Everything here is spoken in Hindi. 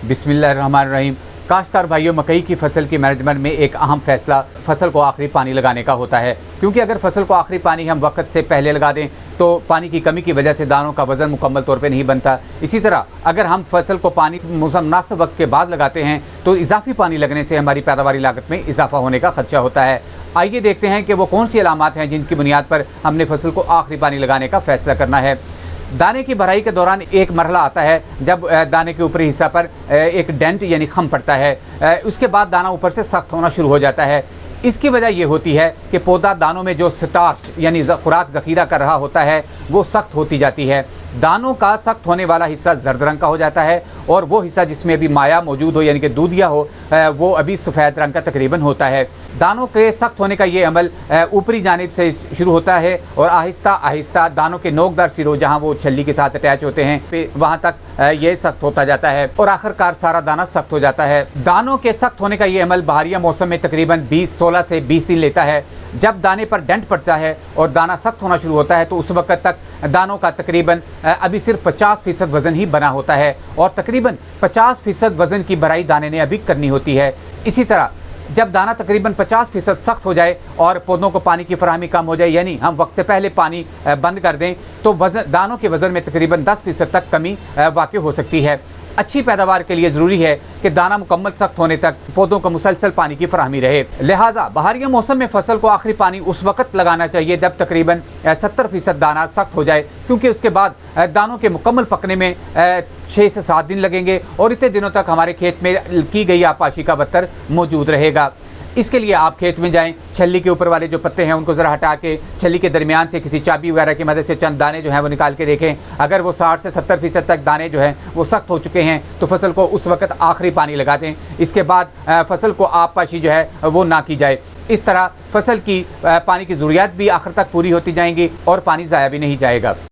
बिस्मिल्लाहिर्रहमानिर्रहीम। काश्तकार भाइयों, मकई की फसल की मैनेजमेंट में एक अहम फैसला फसल को आखिरी पानी लगाने का होता है, क्योंकि अगर फसल को आखिरी पानी हम वक्त से पहले लगा दें तो पानी की कमी की वजह से दानों का वज़न मुकम्मल तौर पे नहीं बनता। इसी तरह अगर हम फसल को पानी मुनासिब वक्त के बाद लगाते हैं तो इजाफी पानी लगने से हमारी पैदावारी लागत में इजाफा होने का खदशा होता है। आइए देखते हैं कि वो कौन सी अलामात हैं जिनकी बुनियाद पर हमने फसल को आखिरी पानी लगाने का फैसला करना है। दाने की भराई के दौरान एक मरहला आता है जब दाने के ऊपरी हिस्सा पर एक डेंट यानी खम पड़ता है। उसके बाद दाना ऊपर से सख्त होना शुरू हो जाता है। इसकी वजह यह होती है कि पौधा दानों में जो स्टार्च यानी खुराक ज़ख़ीरा कर रहा होता है वो सख्त होती जाती है। दानों का सख्त होने वाला हिस्सा जर्द रंग का हो जाता है और वो हिस्सा जिसमें अभी माया मौजूद हो यानी कि दूधिया हो वो अभी सफ़ेद रंग का तकरीबन होता है। दानों के सख्त होने का ये अमल ऊपरी जानिब से शुरू होता है और आहिस्ता आहिस्ता दानों के नोकदार सिरों जहाँ वो छल्ली के साथ अटैच होते हैं वहाँ तक ये सख्त होता जाता है और आखिरकार सारा दाना सख्त हो जाता है। दानों के सख्त होने का ये अमल बहारिया मौसम में तकरीबन 16 से 20 दिन लेता है। जब दाने पर डेंट पड़ता है और दाना सख्त होना शुरू होता है तो उस वक्त तक दानों का तकरीबन अभी सिर्फ 50% वज़न ही बना होता है और तकरीबन 50% वज़न की भराई दाने ने अभी करनी होती है। इसी तरह जब दाना तकरीबन 50% सख्त हो जाए और पौधों को पानी की फराहमी कम हो जाए यानी हम वक्त से पहले पानी बंद कर दें तो दानों के वज़न में तकरीबन 10% तक कमी वाक़ हो सकती है। अच्छी पैदावार के लिए ज़रूरी है कि दाना मुकम्मल सख्त होने तक पौधों को मुसलसल पानी की फराहमी रहे। लिहाजा बहारिया मौसम में फसल को आखिरी पानी उस वक्त लगाना चाहिए जब तकरीबन 70% दाना सख्त हो जाए, क्योंकि उसके बाद दानों के मुकम्मल पकने में 6 से 7 दिन लगेंगे और इतने दिनों तक हमारे खेत में की गई आपाशी का बत्तर मौजूद रहेगा। इसके लिए आप खेत में जाएं, छल्ली के ऊपर वाले जो पत्ते हैं उनको ज़रा हटा के छल्ली के दरमियान से किसी चाबी वगैरह की मदद से चंद दाने जो हैं वो निकाल के देखें। अगर वो 60 से 70% तक दाने जो हैं वो सख्त हो चुके हैं तो फसल को उस वक्त आखिरी पानी लगा दें। इसके बाद फसल को आबपाशी जो है वो ना की जाए। इस तरह फसल की पानी की ज़रूरियात भी आखिर तक पूरी होती जाएंगी और पानी ज़ाया भी नहीं जाएगा।